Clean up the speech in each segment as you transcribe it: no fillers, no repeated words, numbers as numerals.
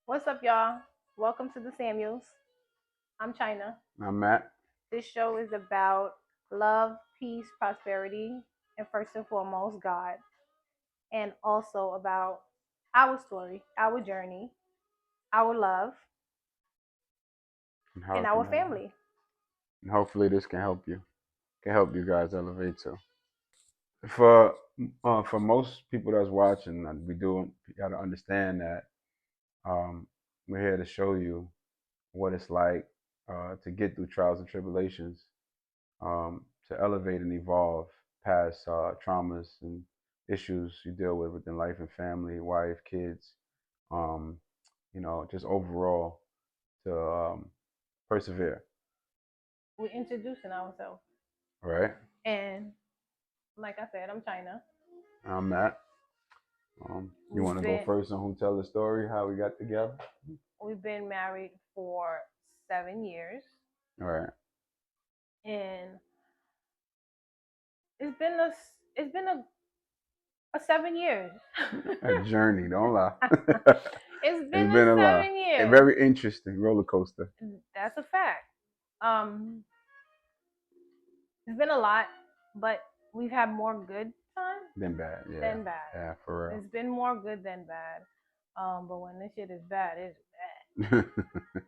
What's up, y'all? Welcome to the Samuels. I'm China. I'm Matt. This show is about love, peace, prosperity, and first and foremost, God. And also about our story, our journey, our love, And how and it our can help. family. And hopefully this can help you. Can help you guys elevate too. For for most people that's watching, we do got to understand that um, we're here to show you what it's like to get through trials and tribulations, to elevate and evolve past traumas and issues you deal with within life and family, wife, kids, um, just overall to persevere. We're introducing ourselves. All right. And like I said, I'm China. I'm Matt. You We've want to go been first on who tell the story, how we got together? we've been married for 7 years, All right. and it's been a 7 years. A journey, don't lie. It's been It's a been a lot. 7 years. A very interesting roller coaster. That's a fact. Um, it's been a lot, but we've had more good times Then bad, yeah. than bad. Yeah, for It's been more good than bad. But when this shit is bad, it's bad.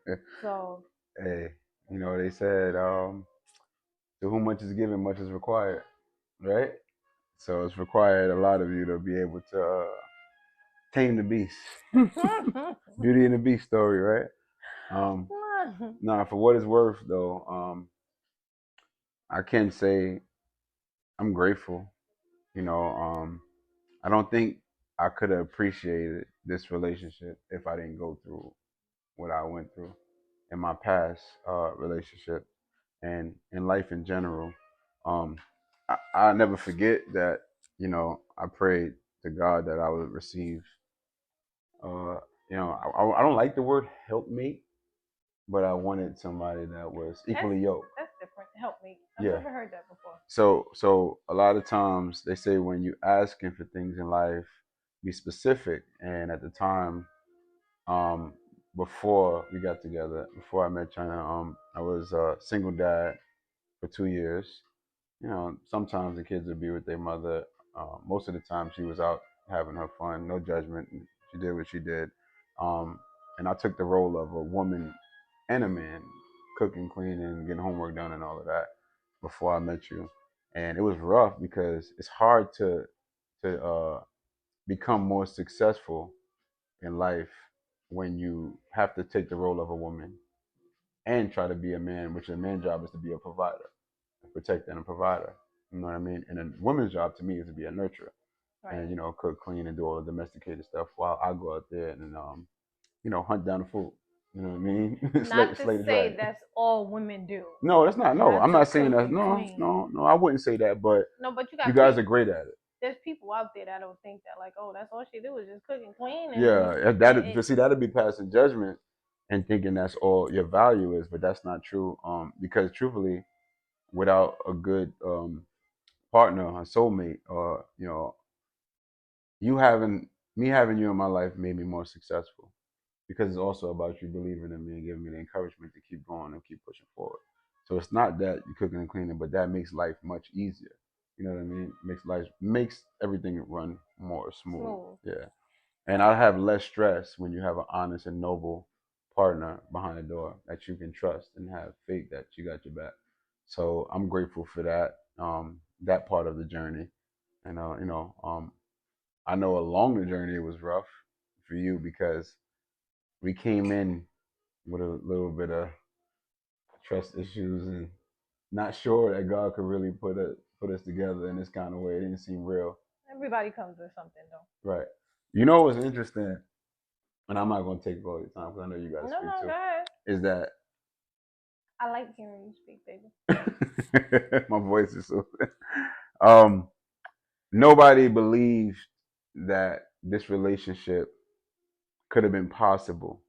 real. So Hey, they said, to whom much is given, much is required, right? So it's required a lot of you to be able to tame the beast. Beauty and the Beast story, right? Um, nah, for what it's worth, though, I can say I'm grateful. I don't think I could have appreciated this relationship if I didn't go through what I went through in my past relationship and in life in general. Um, I never forget that, I prayed to God that I would receive, uh, I don't like the word helpmate, but I wanted somebody that was that's equally yoked. that's different. Help me. I've Yeah. never heard that before. So a lot of times they say when you asking for things in life, be specific. And at the time, um, before we got together, before I met China, I was a single dad for 2 years. Sometimes the kids would be with their mother. Most of the time, she was out having her fun, no judgment. She did what she did. Um, and I took the role of a woman and a man, cooking, cleaning, getting homework done, and all of that before I met you. And it was rough because it's hard to become more successful in life when you have to take the role of a woman and try to be a man, which a man's job is to be a provider, a protector, and a provider. You know what I mean? And a woman's job to me is to be a nurturer Right. and cook, clean, and do all the domesticated stuff while I go out there and hunt down the food. You know what I mean? Not to slay the say dragon. that's all women do. No, that's not. No, Not I'm to not saying cook that. and No, clean. no, no. I wouldn't say that. But No, but you you got guys people. are great at it. There's people out there that don't think that, like, oh, that's all she do is just cook and clean, and Yeah, but see, that'd be passing judgment and thinking that's all your value is, but that's not true. Because truthfully, without a good partner, a soulmate, or you having me having you in my life made me more successful because it's also about you believing in me and giving me the encouragement to keep going and keep pushing forward. So it's not that you're cooking and cleaning, but that makes life much easier. You know what I mean? Makes everything run more smooth. smooth. Yeah. And I have less stress when you have an honest and noble partner behind the door that you can trust and have faith that you got your back. So I'm grateful for that part of the journey. And I know along the journey it was rough for you because we came in with a little bit of trust issues and not sure that God could really put us together in this kind of way. It didn't seem real. Everybody comes with something, though. Right. You know what's interesting, and I'm not going to take all your time because I know you got to No, speak no, go too, ahead. is that I like hearing you speak, baby. my voice is so. um, Nobody believed that this relationship could have been possible.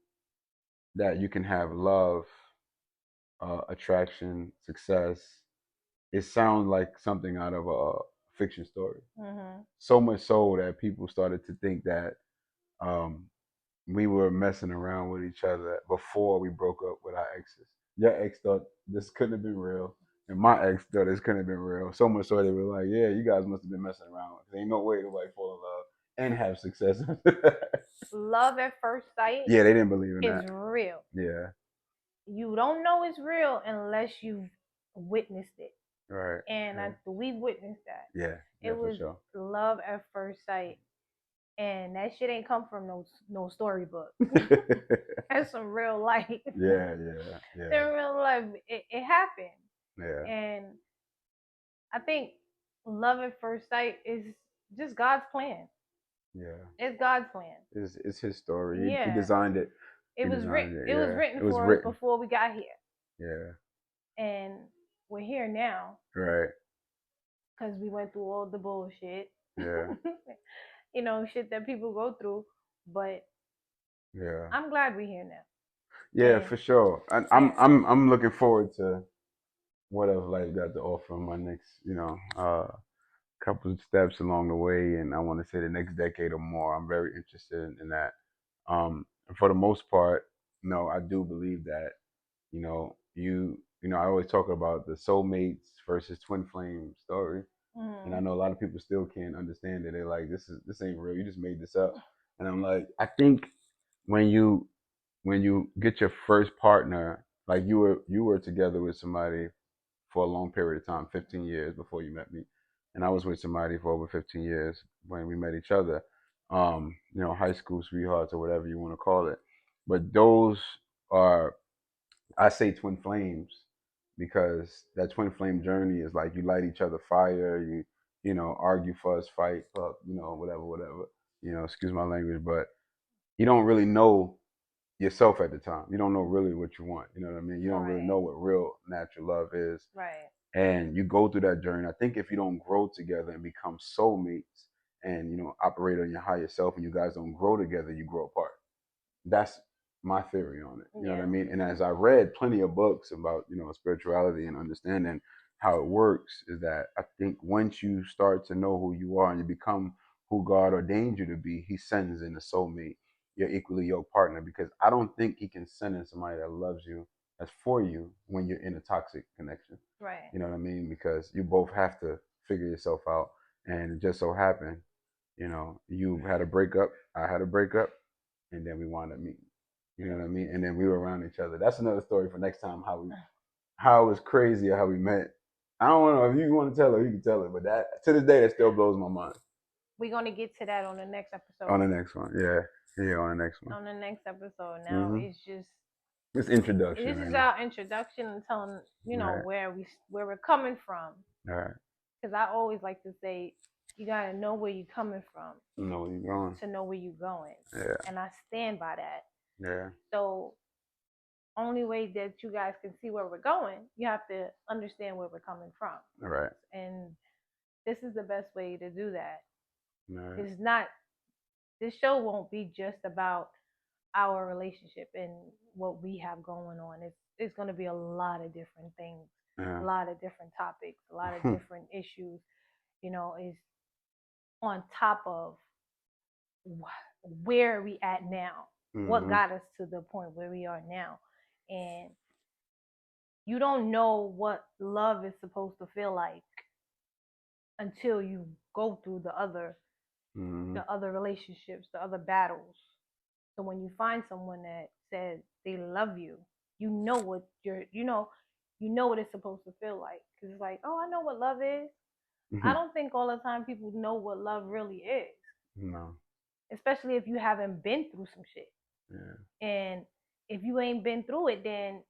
That you can have love, attraction, success. It sounds like something out of a fiction story. Mm-hmm. So much so that people started to think that um, we were messing around with each other before we broke up with our exes. Your ex thought this couldn't have been real, and my ex thought this couldn't have been real. So much so they were like, "Yeah, you guys must have been messing around. There ain't no way nobody fall in love and have success." Love at first sight Yeah, they didn't believe in is that. real. Yeah, You don't know it's real unless you've witnessed it. right. And Yeah, we witnessed that. yeah, It yeah, for was sure. love at first sight. And that shit ain't come from no storybook. That's some real life. Yeah, yeah, In yeah, real life, it happened. yeah, And I think love at first sight is just God's plan. yeah. It's God's plan. It's his story. He Yeah. designed it. It He was written. designed it. It was Yeah, written it was for us written. before we got here, Yeah, and we're here now right. because we went through all the bullshit. Yeah, Shit that people go through. But yeah, I'm glad we're here now. yeah, And for sure. And I'm yeah, I'm looking forward to what else life got to offer in my next, couple of steps along the way, and I want to say the next decade or more. I'm very interested in that. And for the most part, no, I do believe that, I always talk about the soulmates versus twin flame story, and I mm, know a lot of people still can't understand it. They're like, this ain't real. You just made this up. And I'm like, I think when you get your first partner, like you were together with somebody for a long period of time, 15 years before you met me, and I was with somebody for over 15 years when we met each other. High school sweethearts or whatever you want to call it. But those are, I say, twin flames because that twin flame journey is like you light each other fire, you argue, fuss, fight, fuck, whatever, whatever. Excuse my language, but you don't really know yourself at the time. You don't know really what you want. You know what I mean? You don't really right, know what real natural love is. right, And you go through that journey. I think if you don't grow together and become soulmates and, operate on your higher self and you guys don't grow together, you grow apart. That's my theory on it. You know what I yeah, mean? And as I read plenty of books about, spirituality and understanding how it works, is that I think once you start to know who you are and you become who God ordained you to be, He sends in a soulmate, your equally yoked partner. Because I don't think He can send in somebody that loves you, that's for you, when you're in a toxic connection. right. You know what I mean? Because you both have to figure yourself out. And it just so happened, you had a breakup, I had a breakup, and then we wound up meeting. You know what I mean? And then we were around each other. That's another story for next time. How it was crazy how we met. I don't know if you want to tell her, you can tell her, but that to this day that still blows my mind. We're gonna get to that on the next On episode. the next one, yeah, yeah, on the next one. On the next episode. Now Hmm. it's just It's introduction this right is now. our introduction and telling All where we're coming from. right, all right. Because I always like to say you gotta know where you're coming from You know where you're going. to know where you're going, Yeah, and I stand by that. yeah, So only way that you guys can see where we're going, you have to understand where we're coming from, all right, and this is the best way to do that. all right. It's not. This show won't be just about our relationship and what we have going on. It's going to be a lot of different things, a Yeah. lot of different topics, a lot of different issues. Is on top of where we at now, what Hmm. got us to the point where we are now, and you don't know what love is supposed to feel like until you go through Hmm. the other relationships, the other battles. So when you find someone that says they love you, you know what you know what it's supposed to feel like. Because it's like, oh, I know what love is. I don't think all the time people know what love really is, No. especially if you haven't been through some shit. Yeah. And if you ain't been through it, then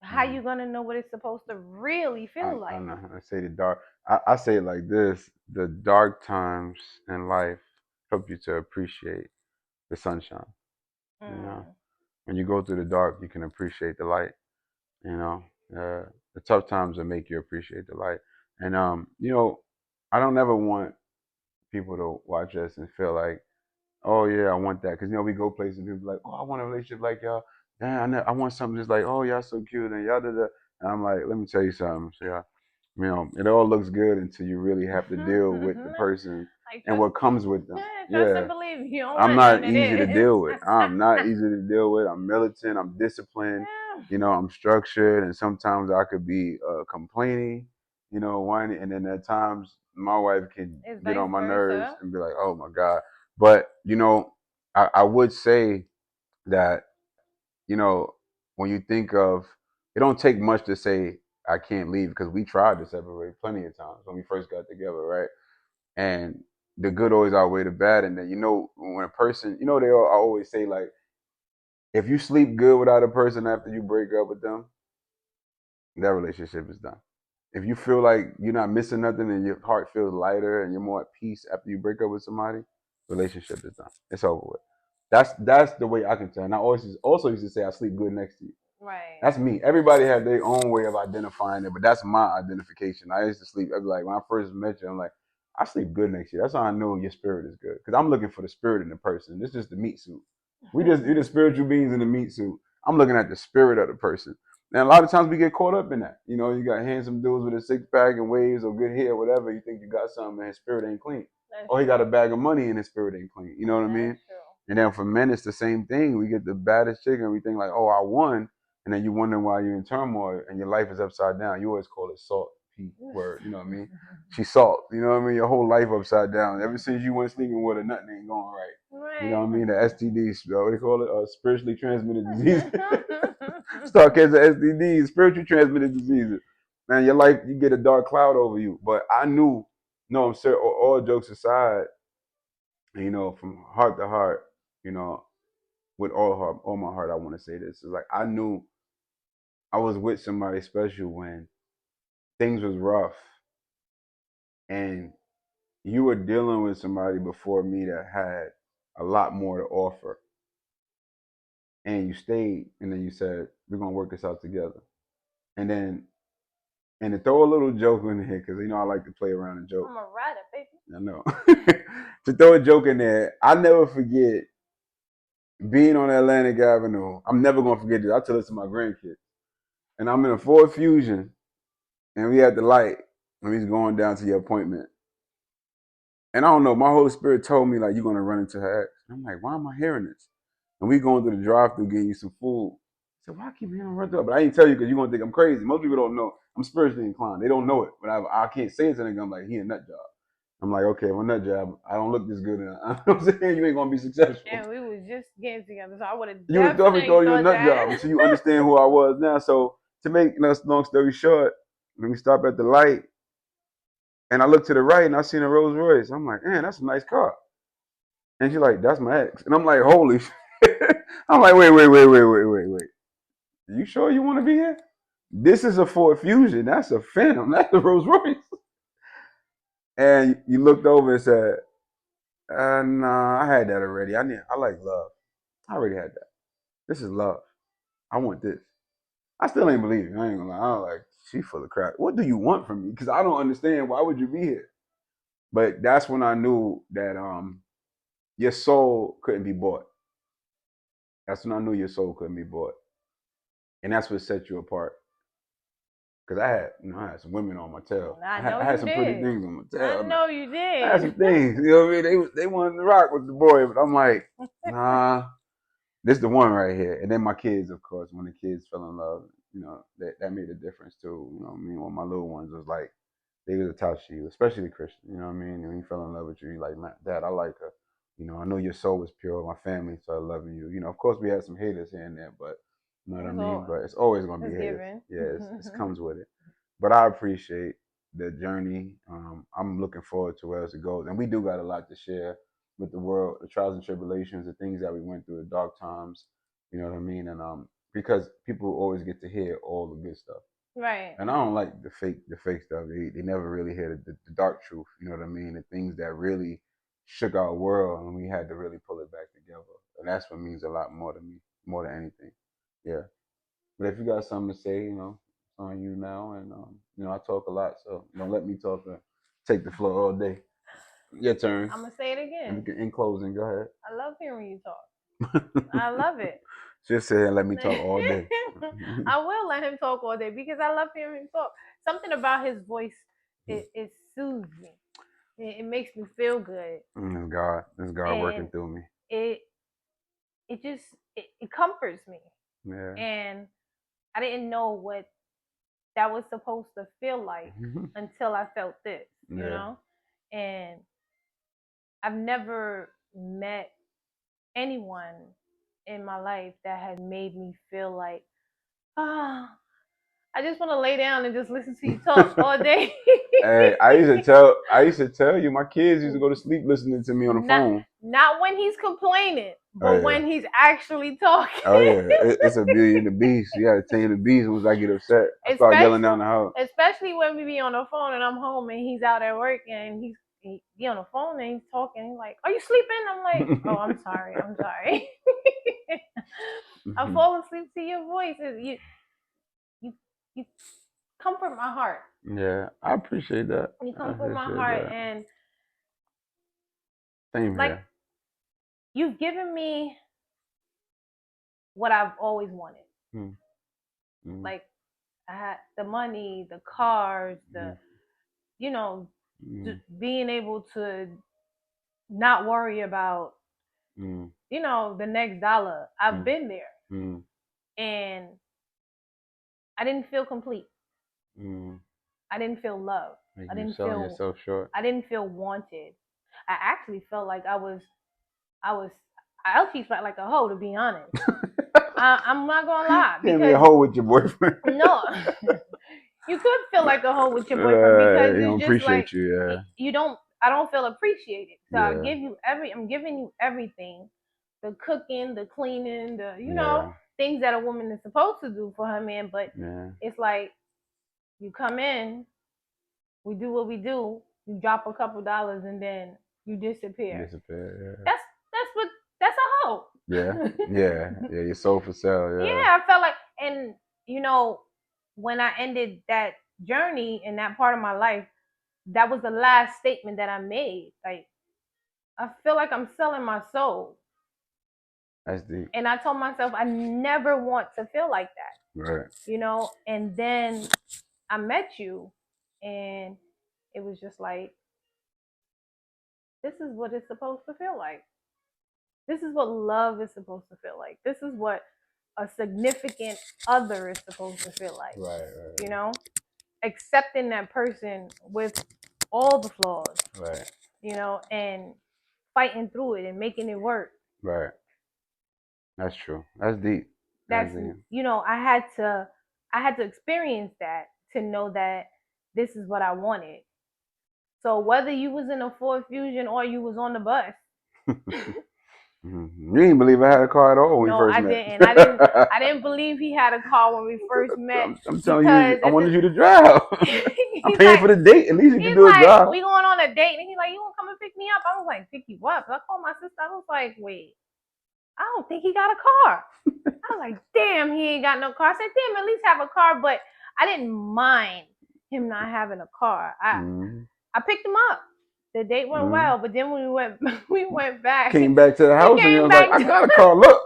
how Mm. you gonna know what it's supposed to really feel I like? know. I say the dark. I say it like this: the dark times in life help you to appreciate the sunshine. You know, Mm, when you go through the dark, you can appreciate the light. You know, the tough times will make you appreciate the light. And I don't ever want people to watch us and feel like, oh yeah, I want that. Because we go places and people like, oh, I want a relationship like y'all. Damn, I want something just like, oh, y'all so cute and y'all da da. And I'm like, let me tell you something. So, yeah, it all looks good until you really have to deal with the person like and what comes with them. Trust Yeah. and believe. You don't I'm want not none of easy to this. deal with. I'm not easy to deal with. I'm militant. I'm disciplined. Yeah. You know, I'm structured, and sometimes I could be complaining. You know, whining, and then at times my wife can It's get vice on my nerves versa. and be like, "Oh my God." But you know, I would say that you know when you think of it, don't take much to say I can't leave because we tried to separate plenty of times when we first got together, right? And the good always outweigh the bad. And then you know when a person, you know, I always say like, if you sleep good without a person after you break up with them, that relationship is done. If you feel like you're not missing nothing and your heart feels lighter and you're more at peace after you break up with somebody, relationship is done. It's over with. That's the way I can tell. And I also used to say I sleep good next to you. Right. That's me. Everybody had their own way of identifying it, but that's my identification. I used to sleep. I'd be like, when I first met you, I'm like, I sleep good next to you. That's how I know your spirit is good. Because I'm looking for the spirit in the person. This is just the meat suit. We're the spiritual beings in the meat suit. I'm looking at the spirit of the person. And a lot of times we get caught up in that. You know, you got handsome dudes with a six pack and waves or good hair, whatever. You think you got something, and his spirit ain't clean. That's Or he true. got a bag of money and his spirit ain't clean. You know what I mean? That's true. And then for men, it's the same thing. We get the baddest chick and we think like, oh, I won. And then you wonder why you're in turmoil and your life is upside down. You always call it salt, P word. You know what I mean? She's salt. You know what I mean? Your whole life upside down. Ever since you went sleeping with her, nothing ain't going right. Right. You know what I mean? The STDs, what do they call it? Spiritually transmitted disease. Start catching STDs, spiritually transmitted diseases. Man, your life, you get a dark cloud over you. But I knew, no, I'm serious, all jokes aside, you know, from heart to heart, you know, with all my heart, I want to say this. It's like I knew I was with somebody special when things was rough, and you were dealing with somebody before me that had a lot more to offer, and you stayed, and then you said we're gonna work this out together, and then and to throw a little joke in here because you know I like to play around and joke. I'm a rider, baby. I know. To throw a joke in there, I never forget being on Atlantic Avenue. I'm never gonna forget this. I tell this to my grandkids, and I'm in a Ford Fusion, and we at the light, and he's going down to your appointment. And I don't know, my Holy Spirit told me like you're gonna run into her ex. And I'm like, why am I hearing this? And we going through the drive-through getting you some food. I said, why I keep hearing run through? But I didn't tell you because you're gonna think I'm crazy. Most people don't know. I'm spiritually inclined. They don't know it, but I can't say it to them. I'm like, he a nut job. I'm like, okay, well, nut job. I don't look this good. You know what I'm saying? You ain't gonna be successful. And we was just getting together, so I would have You would definitely thought you a nut that. job until you understand who I was now. So to make long story short, when we stop at the light, and I look to the right and I seen a Rolls Royce. I'm like, man, that's a nice car. And she's like, that's my ex. And I'm like, holy shit. I'm like, wait. You sure you want to be here? This is a Ford Fusion. That's a Phantom. That's a Rolls Royce. And you looked over and said, nah, I had that already. I like love. I already had that. This is love. I want this. I still ain't believe it. I ain't gonna lie. I'm like, she full of crap. What do you want from me? Because I don't understand. Why would you be here? But that's when I knew that your soul couldn't be bought. That's when I knew your soul couldn't be bought. And that's what set you apart. Cause I had some women on my tail. I know I had you some did. pretty things on my tail. I know you did. I had some things. You know what I mean? They wanted to rock with the boy, but I'm like, nah, this is the one right here. And then my kids, of course, when the kids fell in love, you know, that made a difference too. You know what I mean? When my little ones was like, they was attached to you, especially Christian. You know what I mean? And when he fell in love with you, you're like, man, Dad, I like her. You know, I know your soul was pure, my family started loving you. You know, of course we had some haters here and there, but you know what I mean? But it's always gonna be haters. Yeah, it comes with it. But I appreciate the journey. I'm looking forward to where else it goes. And we do got a lot to share with the world, the trials and tribulations, the things that we went through, the dark times, you know what I mean? And because people always get to hear all the good stuff. Right. And I don't like the fake stuff. They never really hear the dark truth. You know what I mean? The things that really shook our world, and we had to really pull it back together. And that's what means a lot more to me, more than anything. Yeah. But if you got something to say, you know, it's on you now. And you know, I talk a lot, so don't let me talk. Take the floor all day. Your turn. I'm gonna say it again. In closing, go ahead. I love hearing you talk. I love it. Just say let me talk all day. I will let him talk all day because I love hearing him talk. Something about his voice, it soothes me. It makes me feel good, It's God. It's God working and through me. it it just it comforts me. Yeah. And I didn't know what that was supposed to feel like until I felt this, Yeah. And I've never met anyone in my life that had made me feel like, ah, I just want to lay down and just listen to you talk all day. Hey, I used to tell you, my kids used to go to sleep listening to me on the not phone. not when he's complaining, Oh but yeah. when he's actually talking. Oh yeah. It's a Beauty and the Beast. You gotta tame the beast once I get upset. I start yelling especially down the house. especially when we be on the phone and I'm home and he's out at work and he be on the phone and he's talking. He's like, "Are you sleeping?" I'm like, "Oh, I'm sorry. I'm sorry." I fall asleep to your voice. You you comfort my heart. Yeah, I appreciate that. You I comfort my appreciate heart, that. and Same like here. you've given me what I've always wanted. Mm, mm, Like I had the money, the cars, the mm, you know, mm, being able to not worry about mm, the next dollar. I've mm, been there, mm, and I didn't feel complete. mm. I didn't feel loved. Like I you didn't selling feel yourself short. I didn't feel wanted. I actually felt like I was I actually felt like a hoe, to be honest. I'm not gonna lie, Can't be a because hoe with your boyfriend. no, you could feel like a hoe with your boyfriend because He it's don't just like appreciate you. Yeah, you don't. I don't feel appreciated. So yeah, I'm giving you everything, the cooking, the cleaning, the yeah, things that a woman is supposed to do for her man. But yeah. it's like you come in, we do what we do, you drop a couple dollars, and then you disappear. Disappear. That's what that's a hoe. Yeah, yeah, yeah, yeah. Your soul for sale. Yeah. Yeah, I felt like, and you know, when I ended that journey in that part of my life, that was the last statement that I made. Like, I feel like I'm selling my soul. That's deep. And I told myself I never want to feel like that, Right. And then I met you, and it was just like, this is what it's supposed to feel like. This is what love is supposed to feel like. This is what a significant other is supposed to feel like. Right. Accepting that person with all the flaws, Right. And fighting through it and making it work. Right. That's true. That's deep. That's That's deep. I had to experience that to know that this is what I wanted. So whether you was in a Ford Fusion or you was on the bus, You didn't believe I had a car at all when we no, first I met. didn't. I didn't believe he had a car when we first met. I'm telling you, I wanted you to drive. I'm paying for the date. At least you can he's do a like, drive. we going on a date, and he's like, you gonna come and pick me up? I was like, pick you up? I called my sister. I was like, wait, I don't think he got a car. I was like, damn, he ain't got no car. I said, damn, at least have a car. But I didn't mind him not having a car. I picked him up. The date went well, but then we went back. Came back to the house and he was like, I got a car. Look.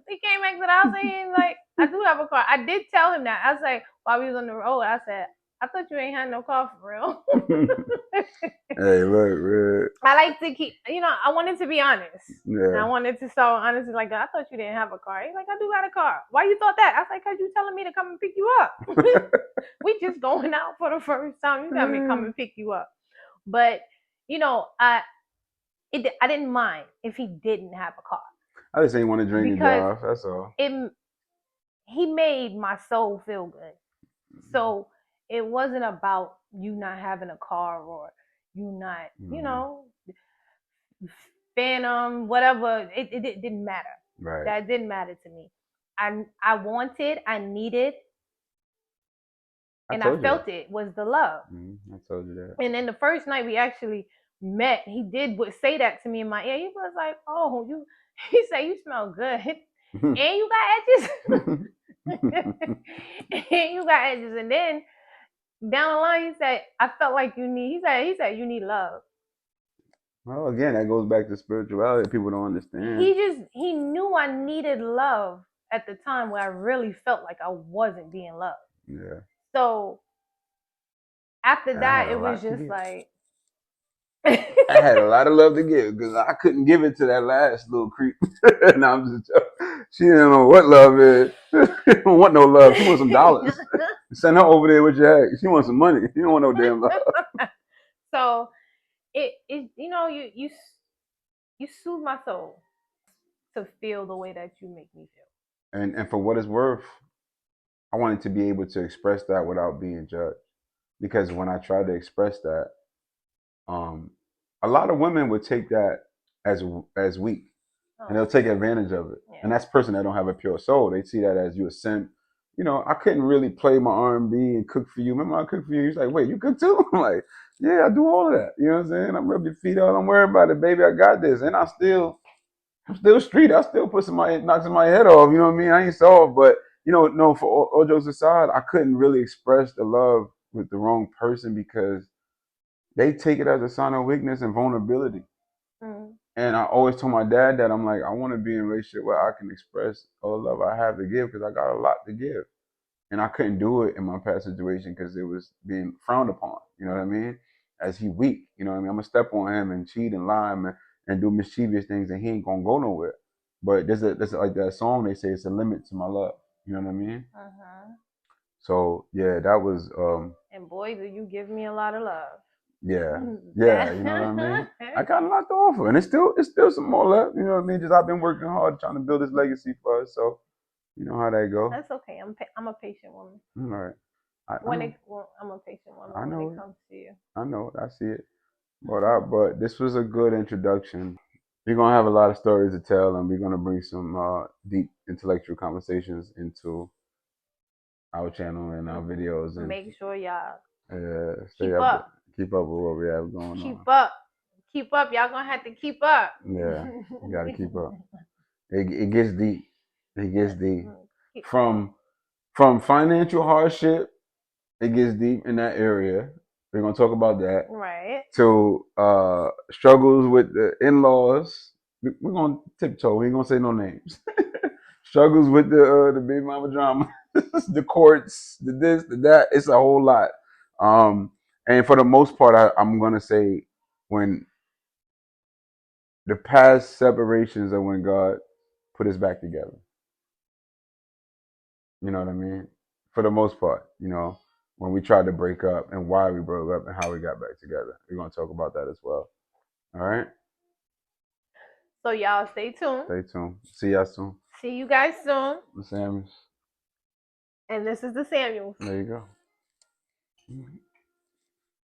He came back to the house and he's like, I do have a car. I did tell him that. I was like, while we was on the road, I said, I thought you ain't had no car for real. Hey, look, man. I like to keep, I wanted to be honest. Yeah. And I wanted to start honestly, like, I thought you didn't have a car. He's like, I do got a car. Why you thought that? I was like, because you telling me to come and pick you up. We just going out for the first time. You got me come and pick you up. But, I didn't mind if he didn't have a car. I just ain't want to drink and drive. That's all. He made my soul feel good. So it wasn't about you not having a car or you not, Phantom, whatever. It didn't matter. Right. That didn't matter to me. I wanted, I needed, and I felt it was the love. I told you that. And then the first night we actually met, he did say that to me in my ear. He was like, "Oh, he said you smell good, and you got edges, and you got edges." And then down the line, he said, "I felt like you need." He said you need love. Well, again, that goes back to spirituality. People don't understand. He knew I needed love at the time where I really felt like I wasn't being loved. Yeah. So after that, it was just like, I had a lot of love to give because I couldn't give it to that last little creep. And I'm just joking. She didn't know what love is. She don't want no love. She wants some dollars. Send her over there with your egg. She wants some money. You don't want no damn love. So it you know you soothe my soul to feel the way that you make me feel. And for what it's worth, I wanted to be able to express that without being judged. Because when I tried to express that, um, a lot of women would take that as as weak, and they'll take advantage of it. Yeah. And that's a person that don't have a pure soul. They see that as you a simp. You know, I couldn't really play my R&B and cook for you. Remember I cooked for you? He's like, wait, you cook too? I'm like, yeah, I do all of that. You know what I'm saying? I'm rub your feet out. Don't worry about it, baby. I got this. And I'm still street. I still put somebody knocks my head off. You know what I mean? I ain't soft, but you know, no. For all jokes aside, I couldn't really express the love with the wrong person because they take it as a sign of weakness and vulnerability. Mm. And I always told my dad that I'm like, I want to be in a relationship where I can express all the love I have to give because I got a lot to give. And I couldn't do it in my past situation because it was being frowned upon. You know what I mean? As he weak, you know what I mean? I'm gonna step on him and cheat and lie and do mischievous things, and he ain't gonna go nowhere. But there's like that song they say it's a limit to my love. You know what I mean? So yeah, that was And boy, do you give me a lot of love. yeah, you know what I mean? I got a lot to offer, and it's still some more left. You know what I mean? Just I've been working hard trying to build this legacy for us. So you know how that go. That's okay. I'm a patient woman. All right. I'm a patient woman I know when it comes to you. I know it. I see it. But this was a good introduction. We're gonna have a lot of stories to tell, and we're gonna bring some deep intellectual conversations into our channel and our videos. And make sure y'all keep up with what we have going on. Keep up. Y'all gonna have to keep up. Yeah, you gotta keep up. It gets deep. It gets deep. From financial hardship, it gets deep in that area. We're gonna talk about that. Right. To struggles with the in-laws. We're gonna tiptoe. We ain't gonna say no names. Struggles with the baby mama drama, the courts, the this, the that. It's a whole lot. And for the most part, I'm gonna say when the past separations are when God put us back together. You know what I mean? For the most part, you know, when we tried to break up and why we broke up and how we got back together. We're gonna talk about that as well. All right. So y'all stay tuned. Stay tuned. See y'all soon. See you guys soon. The Samuels. And this is the Samuels. There you go. Mm-hmm.